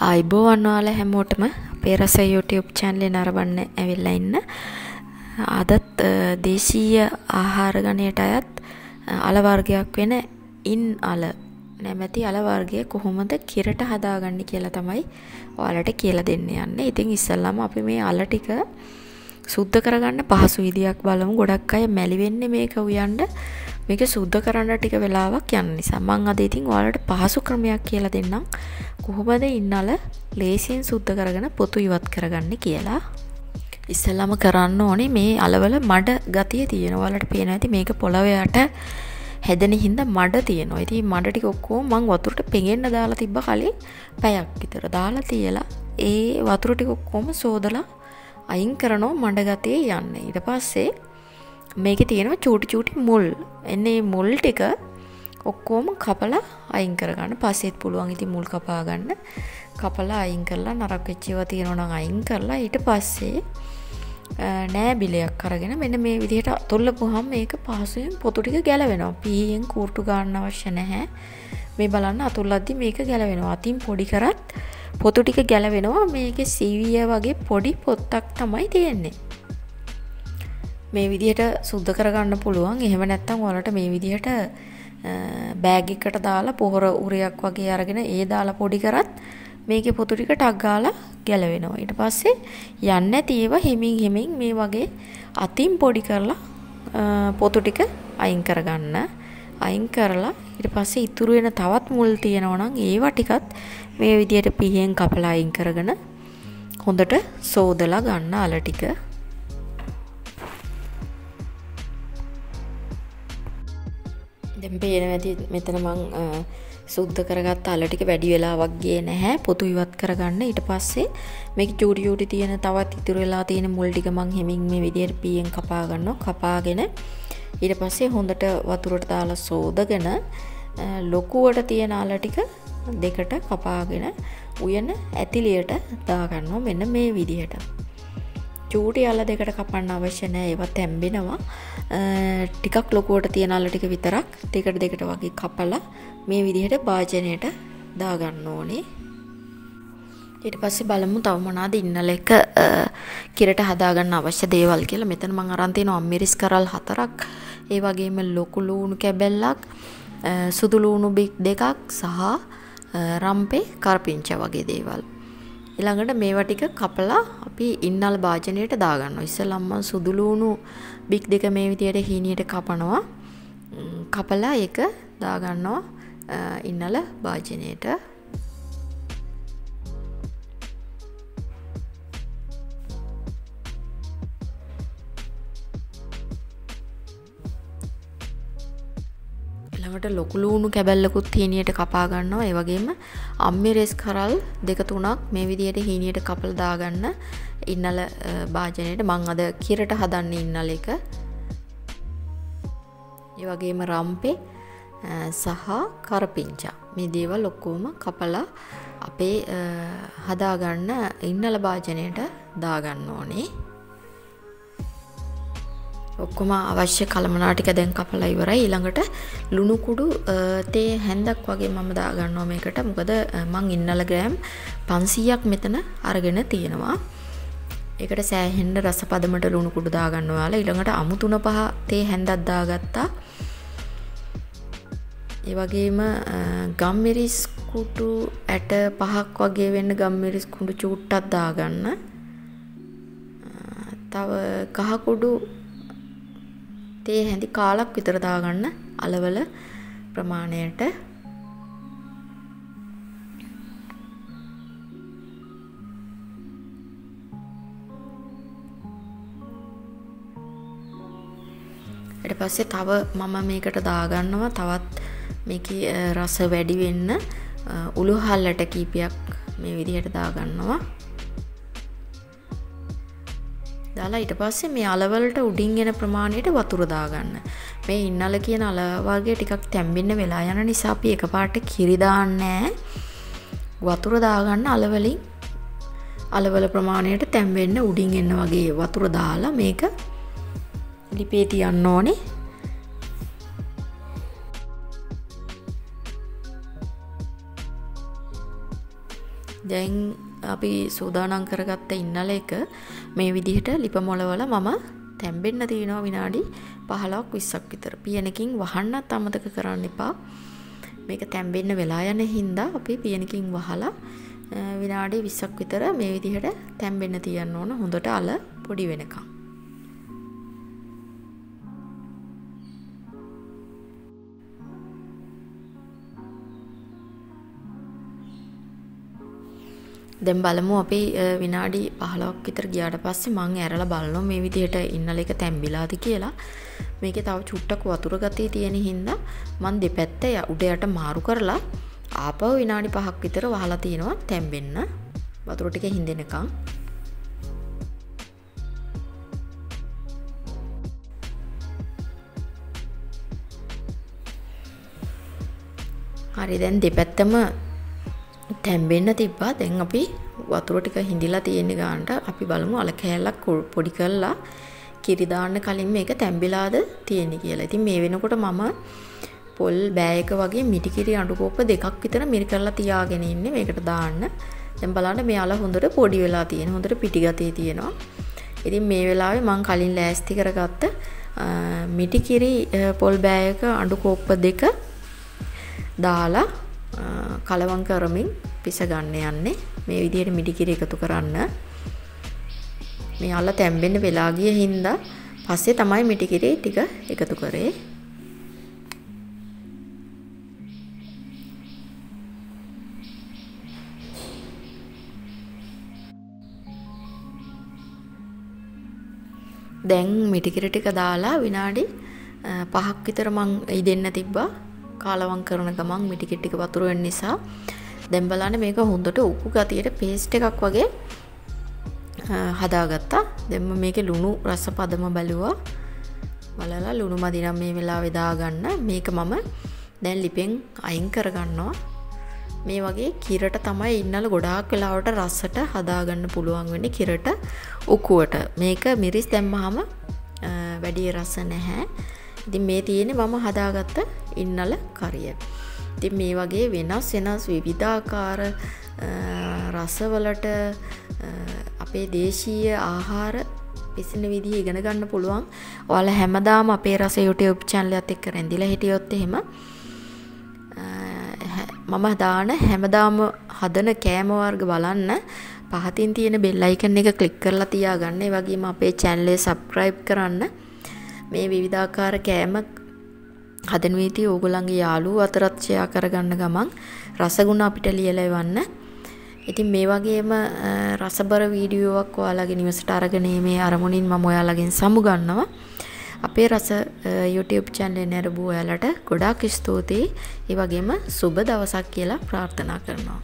ආයිබෝවන් ඔයාලා හැමෝටම අපේ රස YouTube channel එක නරඹන්න ඇවිල්ලා ඉන්න. අදත් දේශීය ආහාර ගණයට අයත් අල වර්ගයක් වෙන ඉන් අල නැමැති අල වර්ගය කොහොමද කිරට හදාගන්නේ කියලා තමයි ඔයාලට කියලා දෙන්න යන්නේ. ඉතින් ඉස්සල්ලාම අපි මේ අල ටික සුද්ධ කරගන්න පහසු විදියක් බලමු. ගොඩක් අය මැලි වෙන්නේ මේක උයන්න. මේක සුද්ධ කරන්න ටික වෙලාවක් යන නිසා මම අද ඉතින් ඔයාලට පහසු ක්‍රමයක් කියලා දෙන්නම්. කොහොමද ඉන්නල ලේසියෙන් සුද්ධ කරගෙන පොතු ඉවත් කරගන්නේ කියලා. ඉස්සෙල්ලාම කරන්න ඕනේ මේ අලවල මඩ ගතිය තියෙනවා. ඔයාලට පේනවා ඇති මේක පොළවේ යට හැදෙන හින්දා මඩ තියෙනවා. ඉතින් මඩ ටික ඔක්කොම මම වතුරට පෙඟෙන්න දාලා තිබ්බ කලින් පැයක් විතර දාලා තියලා ඒ වතුර ටික ඔක්කොම සෝදලා අයින් කරනවා මඩ ගතිය යන්නේ. ඊට පස්සේ මේකේ තියෙනවා චූටි චූටි මුල්. එන්නේ මුල් ටික ඔක්කොම කපලා අයින් කරගන්න. පස්සෙත් පුළුවන් ඉතින් මුල් කපා ගන්න. කපලා අයින් කරලා නරක වෙච්ච ඒවා තියෙනවා නම් අයින් කරලා ඊට පස්සේ නෑ බිලයක් අරගෙන මෙන්න මේ විදිහට අතුල්ලපුවාම මේක පහසුවෙන් පොතු ටික ගැලවෙනවා. පීයෙන් කූර්තු ගන්න අවශ්‍ය නැහැ. මේ බලන්න අතුල්ලද්දි මේක ගැලවෙනවා. අතින් පොඩි කරත් පොතු ටික ගැලවෙනවා. මේකේ සීවිය වගේ පොඩි පොත්තක් තමයි තියෙන්නේ. මේ විදිහට සුද්ධ කරගන්න පුළුවන්. එහෙම නැත්නම් ඔයාලට මේ විදිහට බෑග් එකකට දාලා පොහොර උරයක් වගේ අරගෙන ඒ දාලා පොඩි කරත් මේකේ පොතු ටික ටක් ගාලා ගැලවෙනවා. ඊට පස්සේ යන්නේ නැති ඒවා හිමින් මේ වගේ අතින් පොඩි කරලා පොතු ටික අයින් කරගන්න. අයින් කරලා ඊට පස්සේ ඉතුරු වෙන තවත් මුල් තියෙනවා නම් ඒවා ටිකත් මේ විදිහට පිහියෙන් කපලා අයින් කරගෙන හොඳට සෝදලා ගන්න අල ටික. දැන් පේනවා ඇති මෙතන මං සුද්ධ කරගත්ත අල ටික වැඩි වෙලාවක් ගියේ නැහැ. පොතු ඉවත් කරගන්න. ඊට පස්සේ මේක චූටි චූටි තියෙන තවත් ඉතුරු වෙලා තියෙන මුල් ටික මං හිමින් මේ විදිහට පීයෙන් කපා ගන්නවා. කපාගෙන ඊට පස්සේ හොඳට වතුරට දාලා සෝදගෙන ලොකුවට තියෙන අල ටික දෙකට කපාගෙන උයන ඇතිලියට දා ගන්නවා. මෙන්න මේ විදිහට. චූටි අල දෙකට කපන්න අවශ්‍ය නැහැ. ඒවා තැම්බෙනවා. ටිකක් ලොකුවට තියෙන අල ටික විතරක් දෙකට වගේ කපලා මේ විදිහට භාජනයට දා ගන්න ඕනේ. ඊට පස්සේ බලමු තව මොනවාද ඉන්නල එක කිරට හදාගන්න අවශ්‍ය දේවල් කියලා. මෙතන මම අරන් තියෙනවා අම්මිරිස් කරල් 4ක්. ඒ වගේම ලොකු ලූණු කැබැල්ලක්, සුදු ලූණු බික් 2ක් සහ රම්පේ කරපිංච වගේ දේවල්. ඊළඟට මේවා ටික කපලා අපි ඉන්නල් භාජනයට දාගන්නවා. ඉස්සෙල්ලාම මම සුදු ලූණු බික් 2 මේ විදිහට හීනියට කපනවා. කපලා ඒක දාගන්නවා ඉන්නල භාජනයට. ඊළඟට ලොකු ලූණු කැබැල්ලකුත් හීනියට කපා ගන්නවා. ඒ වගේම අම්මිරෙස් කරල් 2-3ක් මේ විදිහට හීනියට කපලා දාගන්න ඉන්නල භාජනයට. මම අද කිරට හදන්නේ ඉන්නල එක. ඒ වගේම රම්පේ සහ කරපිංචා මේ දේවල් ඔක්කොම කපලා අපේ හදාගන්න ඉන්නල භාජනයට දාගන්න ඕනේ. ඔක්කොම අවශ්‍ය කලමනා ටික දැන් කපලා ඉවරයි. ඊළඟට ලුණු කුඩු තේ හැන්දක් වගේ මම දා ගන්නවා මේකට. මොකද මං ඉන්නල ග්‍රෑම් 500ක් මෙතන අරගෙන තියෙනවා. ඒකට සෑහෙන්න රස පදමට ලුණු කුඩු දා ගන්නවා. ඔයාලා ඊළඟට අමු 3-5 තේ හැන්දක් දාගත්තා. ඒ වගේම ගම්මිරිස් කුඩු ඇට 5ක් වගේ වෙන්න ගම්මිරිස් කුඩු චූට්ටක් දාගන්න. තව කහ කුඩු තේ හැඳි කාලක් විතර දාගන්න අලවල ප්‍රමාණයට. ඊට පස්සේ තව මම මේකට දාගන්නවා තවත් මේකේ රස වැඩි වෙන්න උළු හල්ලට කීපයක් මේ විදිහට දාගන්නවා. දාලා ඊට පස්සේ මේ අලවලට උඩින් එන ප්‍රමාණයට වතුර දාගන්න. මේ ඉන්නල කියන අල වර්ගය ටිකක් තැම්බෙන්න වෙලා යන නිසා අපි එකපාරට කිරි දාන්නේ වතුර දාගන්න අලවලින් අලවල ප්‍රමාණයට තැම්බෙන්න උඩින් එන්න වගේ වතුර දාලා මේක ලිපේ තියන්න ඕනේ. දැන් අපි සූදානම් කරගත්ත ඉන්නල එක මේ විදිහට ලිප මොලවල මම තැම්බෙන්න තියෙනවා විනාඩි 15ක් 20ක් විතර. පියනකින් වහන්නත් අමතක කරන්න එපා. මේක තැම්බෙන්න වෙලා යන හින්දා අපි පියනකින් වහලා විනාඩි 20ක් විතර මේ විදිහට තැම්බෙන්න තියන්න ඕන හොඳට අල පොඩි වෙනකම්. දැන් බලමු අපි විනාඩි 15ක් විතර ගියාට පස්සේ මම ඇරලා බලනවා මේ විදිහට ඉන්නල එක තැම්බිලාද කියලා. මේකේ තව චුට්ටක් වතුර ගතිය තියෙන හින්දා මම දෙපැත්ත උඩ යට මාරු කරලා ආපහු විනාඩි 5ක් විතර වහලා තිනවා තැම්බෙන්න. වතුර ටික හින්දෙනකම්. හරි දැන් දෙපැත්තම තැම්බෙන්න තිබ්බා. දැන් අපි වතුර ටික හිඳිලා තියෙන ගානට අපි බලමු අල කෑල්ලක් පොඩි කරලා කිරි දාන්න කලින් මේක තැම්බිලාද තියෙන්නේ කියලා. ඉතින් මේ වෙනකොට මම පොල් බෑයක වගේ මිටි කිරි අඬු කෝප්ප දෙකක් විතර මිරි කරලා තියාගෙන ඉන්නේ මේකට දාන්න. දැන් බලන්න මේ අල හොඳට පොඩි වෙලා තියෙන. හොඳට පිටි ගතිය තියෙනවා. ඉතින් මේ වෙලාවේ මම කලින් ලෑස්ති කරගත්ත මිටි කිරි පොල් බෑයක අඬු කෝප්ප දෙක දාලා කලවම් කරමින් පිස ගන්න යන්නේ. මේ විදිහට මිටි කිරි එකතු කරන්න. මේ අල තැම්බෙන්න වෙලා ගිය හින්දා පස්සේ තමයි මිටි කිරි ටික එකතු කරේ. දැන් මිටි කිරි ටික දාලා විනාඩි 5ක් විතර මං ඉදෙන්න තිබ්බා. කාලවම් කරන ගමන් මිටි කිරි ටික වතුර වෙන නිසා දැන් බලන්න මේක හොඳට උකු ගතියට පේස්ට් එකක් වගේ හදාගත්තා. දැන් මේකේ ලුණු රස පදම බැලුවා. බලලා ලුණු මදි නම් මේ වෙලාවේ දාගන්න. මේක මම දැන් ලිපෙන් අයින් කරගන්නවා. මේ වගේ කිරට තමයි ඉන්නල ගොඩාක් වෙලාවට රසට හදාගන්න පුළුවන් වෙන්නේ කිරට උකුවට. මේක මිරිස් දැම්මහම වැඩි රස නැහැ. ඉතින් මේ තියෙන්නේ මම හදාගත්ත ඉන්නල කරිය. ඉතින් මේ වගේ වෙනස් විවිධාකාර රසවලට අපේ දේශීය ආහාර පිසින විදිහ ඉගෙන ගන්න පුළුවන්. ඔයාලා හැමදාම අපේ රස YouTube channel එකත් එක්ක රැඳිලා හිටියොත් එහෙම මම දාන හැමදාම හදන කෑම වර්ග බලන්න පහතින් තියෙන bell icon එක click කරලා තියාගන්න. ඒ වගේම අපේ channel එක subscribe කරන්න. මේ විවිධාකාර කෑම හදන වීදී ඕගොල්ලන්ගේ යාළුවෝ අතරත් share කරගන්න ගමන් රසගුණ අපිට ලියලා එවන්න. ඉතින් මේ වගේම රසබර වීඩියෝවක් ඔයාලගේ නිවසට අරගෙන මේ අරමුණින් මම ඔයාලගෙන් සමුගන්නවා. අපේ රස YouTube channel එක නරඹු ඔයාලට ගොඩාක් ස්තුතියි. ඒ වගේම සුබ දවසක් කියලා ප්‍රාර්ථනා කරනවා.